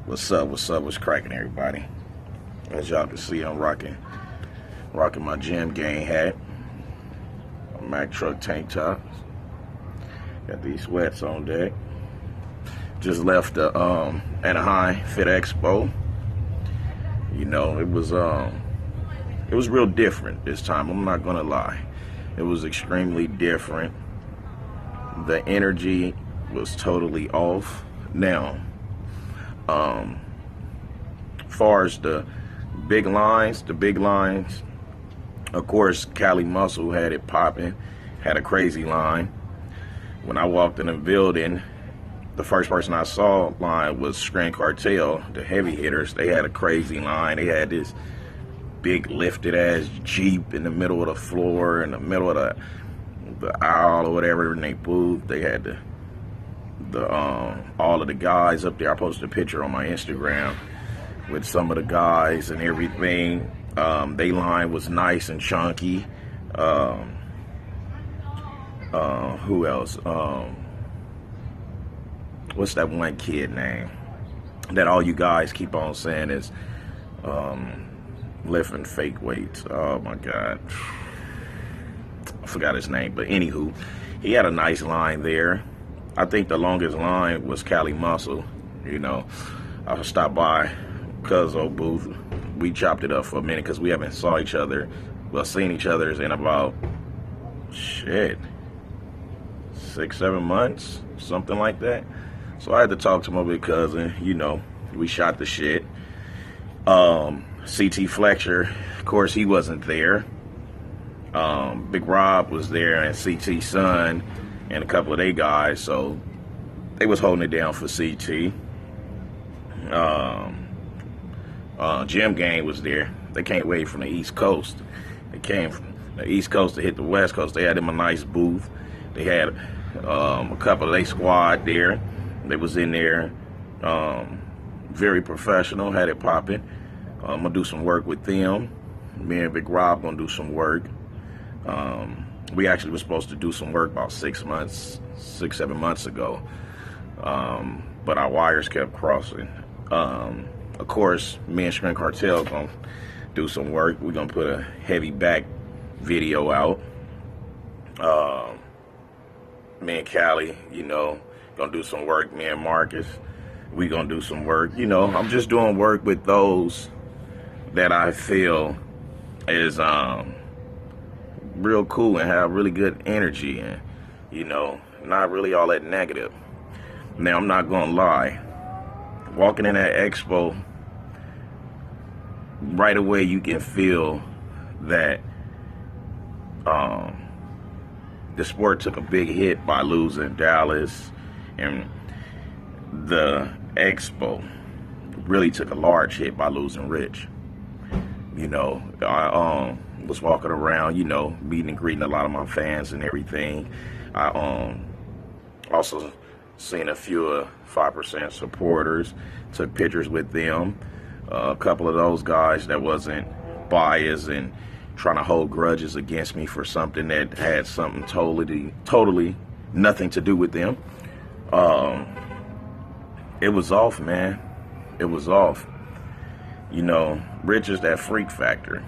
What's up? What's cracking, everybody? As y'all can see, I'm rocking my Gym Gang hat, a Mack truck tank top. Got these sweats on deck. Just left the Anaheim Fit Expo. You know, it was real different this time. I'm not gonna lie, it was extremely different. The energy was totally off. Now, far as the big lines, of course, Cali Muscle had it popping, had a crazy line. When I walked in the building, the first person I saw line was Screen Cartel, the heavy hitters. They had a crazy line. They had this big lifted ass Jeep in the middle of the floor, in the middle of the aisle or whatever in their booth. They had all of the guys up there. I posted a picture on my Instagram with some of the guys and everything. They line was nice and chunky. Who else? What's that one kid name that all you guys keep on saying is lifting fake weights? Oh my God, I forgot his name. But anywho, he had a nice line there. I think the longest line was Cali Muscle. You know, I stopped by Cuzzo booth. We chopped it up for a minute because we haven't seen each other in about 6-7 months, something like that. So I had to talk to my big cousin. You know, we shot the shit. CT Fletcher, of course, he wasn't there. Big Rob was there, and CT Son and a couple of they guys, so they was holding it down for CT. Gym Gang was there. They came away from the East Coast. They came from the East Coast to hit the West Coast. They had them a nice booth. They had a couple of their squad there. They was in there, very professional, had it popping. I'm gonna do some work with them. Me and Big Rob gonna do some work. We actually were supposed to do some work about 6-7 months ago, but our wires kept crossing. Of course, me and Screen Cartel gonna do some work. We're gonna put a heavy back video out. Me and Cali, you know, gonna do some work. Me and Marcus, we gonna do some work. You know, I'm just doing work with those that I feel is real cool and have really good energy, and you know, not really all that negative. Now, I'm not gonna lie, walking in that expo, right away you can feel that the sport took a big hit by losing Dallas, and the expo really took a large hit by losing Rich. You know, I was walking around, you know, meeting and greeting a lot of my fans and everything. I also seen a few 5% supporters, took pictures with them. A couple of those guys that wasn't biased and trying to hold grudges against me for something that had something totally nothing to do with them. It was off, man. It was off. You know, Rich is that freak factor.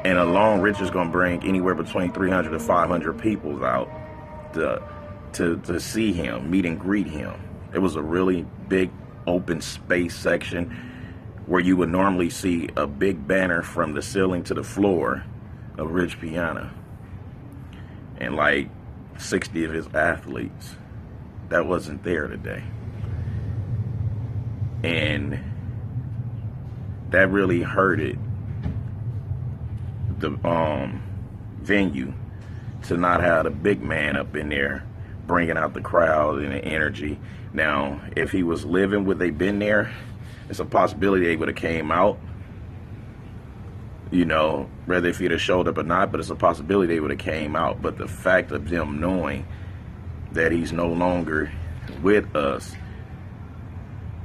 And alone, Rich is going to bring anywhere between 300 to 500 people out to see him, meet and greet him. It was a really big open space section where you would normally see a big banner from the ceiling to the floor of Rich Piana and like 60 of his athletes. That wasn't there today. And that really hurted the venue to not have the big man up in there bringing out the crowd and the energy. Now, if he was living, would they been there? It's a possibility they would have came out, you know, whether if he'd have showed up or not, but it's a possibility they would have came out. But the fact of them knowing that he's no longer with us,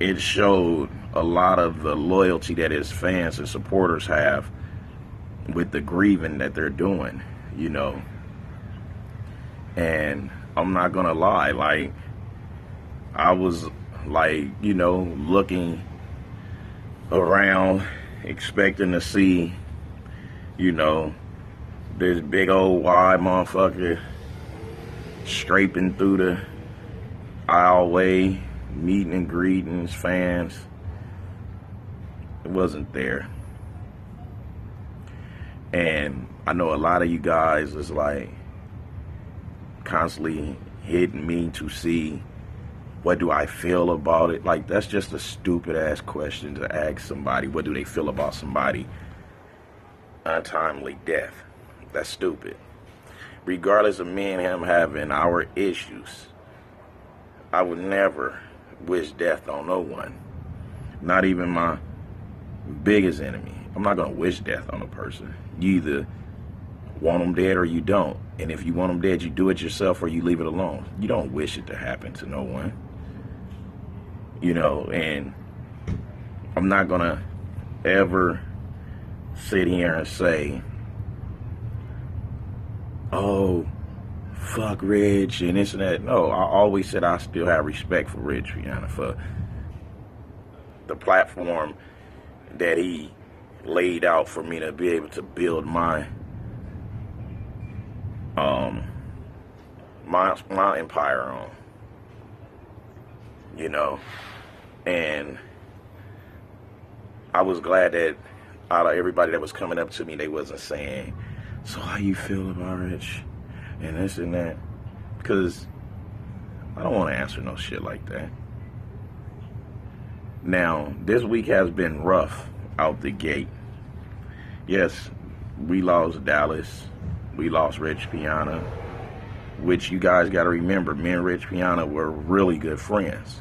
it showed a lot of the loyalty that his fans and supporters have with the grieving that they're doing, you know. And I'm not gonna lie, like, I was like, you know, looking around, expecting to see, you know, this big old wide motherfucker scraping through the aisleway, meeting and greetings, fans. It wasn't there. And I know a lot of you guys is like constantly hitting me to see what do I feel about it. Like, that's just a stupid ass question to ask somebody. What do they feel about somebody untimely death? That's stupid. Regardless of me and him having our issues, I would never wish death on no one. Not even my biggest enemy. I'm not going to wish death on a person. You either want them dead or you don't. And if you want them dead, you do it yourself or you leave it alone. You don't wish it to happen to no one. You know, and I'm not going to ever sit here and say, oh, fuck Rich and this and that. No, I always said I still have respect for Rich Piana, for the platform that he laid out for me to be able to build my my empire on, you know. And I was glad that out of everybody that was coming up to me, they wasn't saying, so how you feel about Rich and this and that, because I don't want to answer no shit like that. Now, this week has been rough out the gate. Yes, we lost Dallas. We lost Rich Piana, which you guys got to remember, me and Rich Piana were really good friends.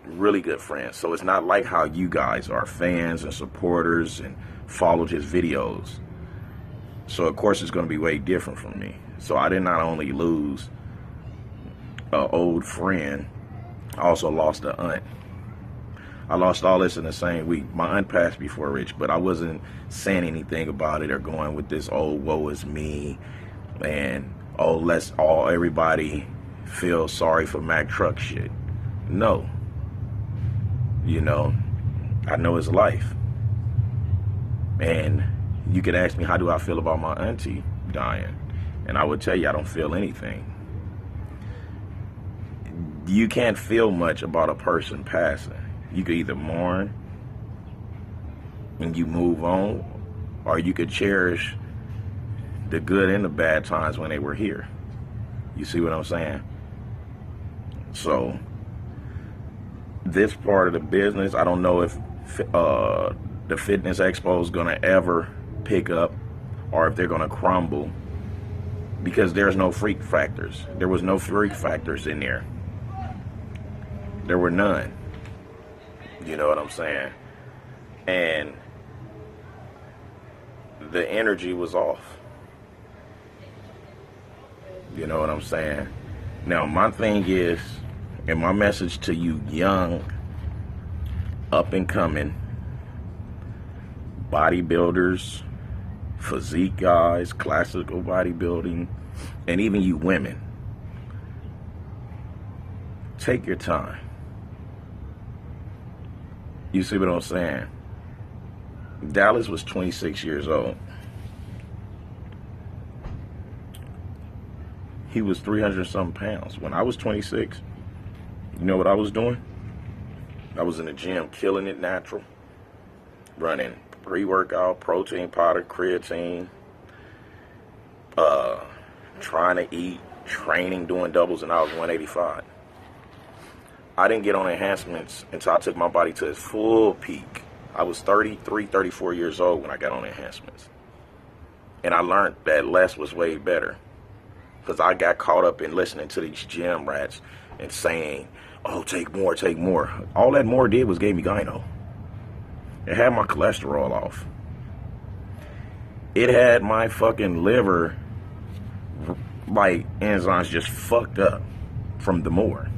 Really good friends. So it's not like how you guys are fans and supporters and followed his videos. So of course it's going to be way different from me. So I did not only lose an old friend, I also lost an aunt. I lost all this in the same week. My aunt passed before Rich, but I wasn't saying anything about it or going with this, oh, woe is me, and oh, let's all everybody feel sorry for Mack Truck shit. No. You know, I know his life. And you could ask me, how do I feel about my auntie dying? And I would tell you, I don't feel anything. You can't feel much about a person passing. You could either mourn and you move on, or you could cherish the good and the bad times when they were here. You see what I'm saying? So this part of the business, I don't know if the Fitness Expo is going to ever pick up or if they're going to crumble, because there's no freak factors. There was no freak factors in there. There were none. You know what I'm saying? And the energy was off. You know what I'm saying? Now, my thing is, and my message to you young, up and coming bodybuilders, physique guys, classical bodybuilding, and even you women, take your time. You see what I'm saying? Dallas was 26 years old. He was 300-something pounds. When I was 26, you know what I was doing? I was in the gym killing it natural, running pre-workout, protein powder, creatine, trying to eat, training, doing doubles, and I was 185. I didn't get on enhancements until I took my body to its full peak. I was 33, 34 years old when I got on enhancements. And I learned that less was way better. Because I got caught up in listening to these gym rats and saying, oh, take more, take more. All that more did was gave me gyno. It had my cholesterol off. It had my fucking liver, like, enzymes just fucked up from the more.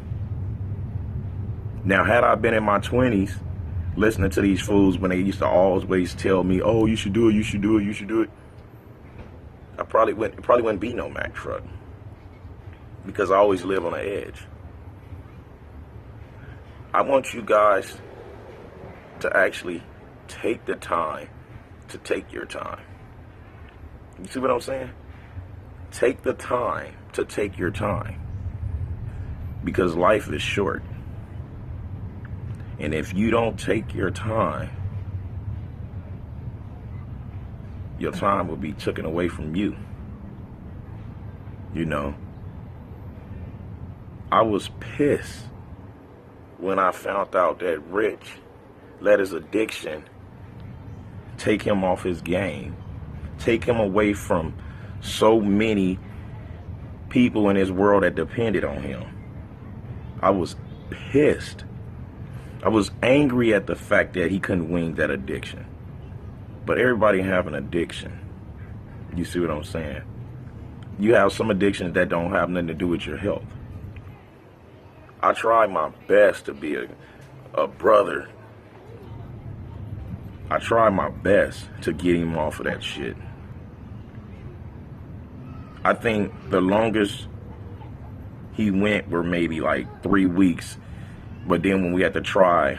Now, had I been in my 20s, listening to these fools when they used to always tell me, oh, you should do it, you should do it, you should do it, it probably wouldn't be no Mack Truck. Because I always live on the edge. I want you guys to actually take the time to take your time. You see what I'm saying? Take the time to take your time. Because life is short. And if you don't take your time will be taken away from you. You know, I was pissed when I found out that Rich let his addiction take him off his game, take him away from so many people in his world that depended on him. I was pissed. I was angry at the fact that he couldn't wing that addiction. But everybody have an addiction. You see what I'm saying? You have some addictions that don't have nothing to do with your health. I try my best to be a brother. I try my best to get him off of that shit. I think the longest he went were maybe like 3 weeks. But then when we had to try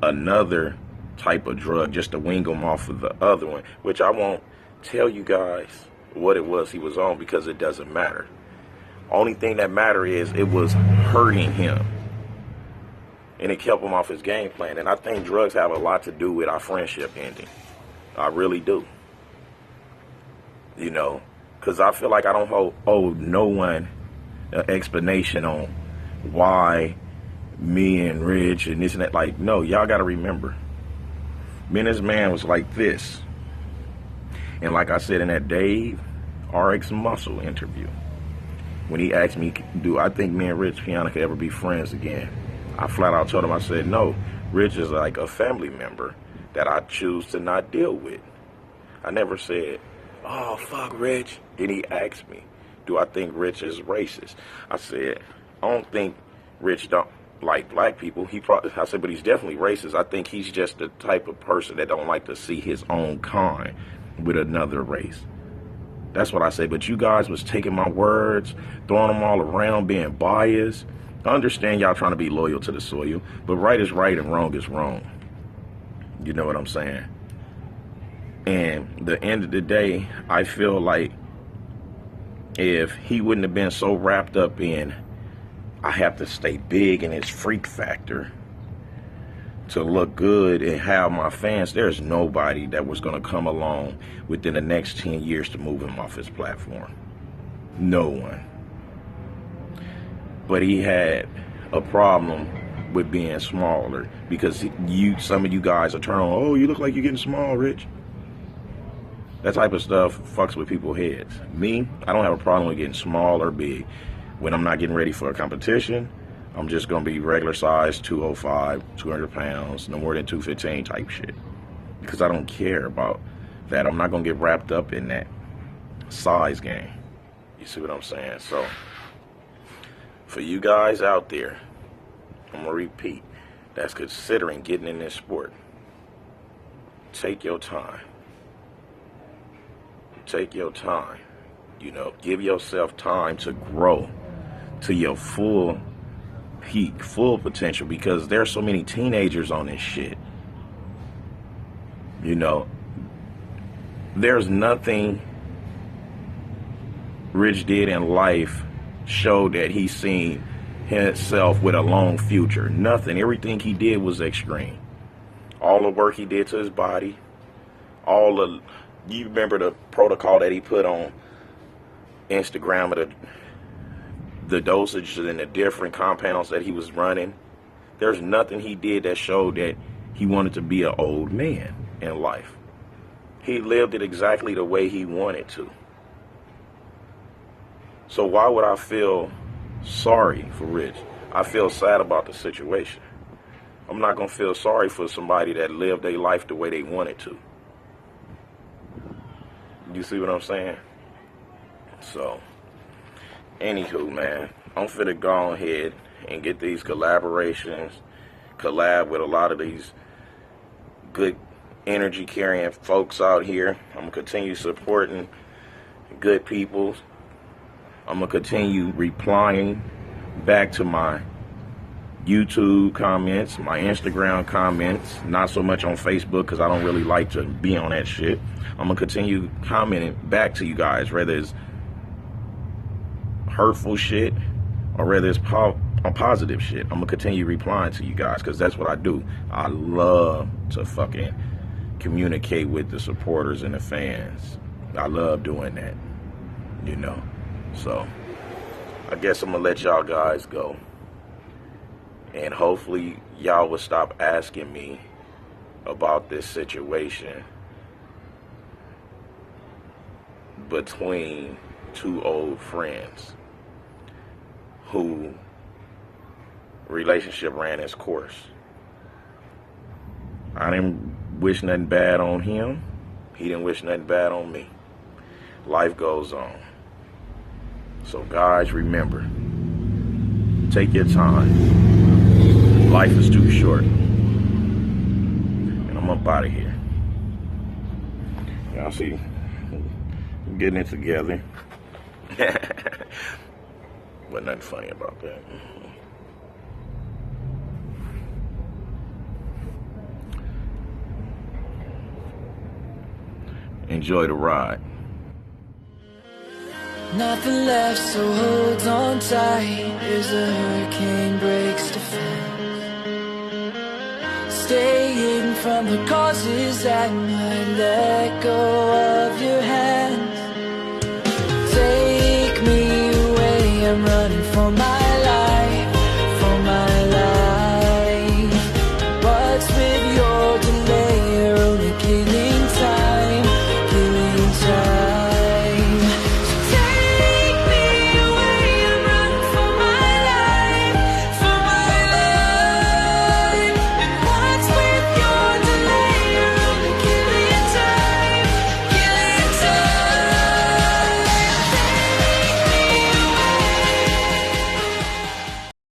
another type of drug just to wean him off of the other one, which I won't tell you guys what it was he was on because it doesn't matter. Only thing that matters is it was hurting him. And it kept him off his game plan. And I think drugs have a lot to do with our friendship ending. I really do. You know, because I feel like I don't owe no one an explanation on why me and Rich and this and that. Like, no, y'all got to remember. Me and this man was like this. And like I said in that Dave RX Muscle interview, when he asked me, do I think me and Rich Piana could ever be friends again? I flat out told him, I said, no, Rich is like a family member that I choose to not deal with. I never said, oh, fuck Rich. Then he asked me, do I think Rich is racist? I said, I don't think Rich don't like black people. I said, but he's definitely racist. I think he's just the type of person that don't like to see his own kind with another race. That's what I say. But you guys was taking my words, throwing them all around, being biased. I understand y'all trying to be loyal to the soil, but right is right and wrong is wrong. You know what I'm saying? And the end of the day, I feel like if he wouldn't have been so wrapped up in, I have to stay big in his freak factor to look good and have my fans, there's nobody that was going to come along within the next 10 years to move him off his platform. No one. But he had a problem with being smaller because some of you guys are turning on, oh, you look like you're getting small, Rich. That type of stuff fucks with people's heads. Me, I don't have a problem with getting small or big. When I'm not getting ready for a competition, I'm just going to be regular size, 205, 200 pounds, no more than 215 type shit. Because I don't care about that. I'm not going to get wrapped up in that size game. You see what I'm saying? So, for you guys out there, I'm going to repeat, that's considering getting in this sport. Take your time. Take your time. You know, give yourself time to grow to your full peak, full potential, because there's so many teenagers on this shit. You know, there's nothing Rich did in life showed that he's seen himself with a long future. Nothing. Everything he did was extreme. All the work he did to his body, you remember the protocol that he put on Instagram of the dosage and the different compounds that he was running. There's nothing he did that showed that he wanted to be an old man in life. He lived it exactly the way he wanted to. So why would I feel sorry for Rich? I feel sad about the situation. I'm not going to feel sorry for somebody that lived their life the way they wanted to. You see what I'm saying? So, anywho, man, I'm finna go ahead and get these collaborations, collab with a lot of these good energy carrying folks out here. I'm gonna continue supporting good people. I'm gonna continue replying back to my YouTube comments, my Instagram comments, not so much on Facebook because I don't really like to be on that shit. I'm gonna continue commenting back to you guys, whether it's hurtful shit or whether it's positive shit. I'm gonna continue replying to you guys because that's what I do. I love to fucking communicate with the supporters and the fans. I love doing that, you know. So I guess I'm gonna let y'all guys go. And hopefully y'all will stop asking me about this situation between two old friends who relationship ran its course. I didn't wish nothing bad on him. He didn't wish nothing bad on me. Life goes on. So guys, remember, take your time. Life is too short. And I'm up out of here. Y'all see, I'm getting it together. But nothing funny about that. Enjoy the ride. Nothing left, so hold on tight as the hurricane breaks defense. Stay hidden from the causes that might let go of your hands. Take me away, I'm running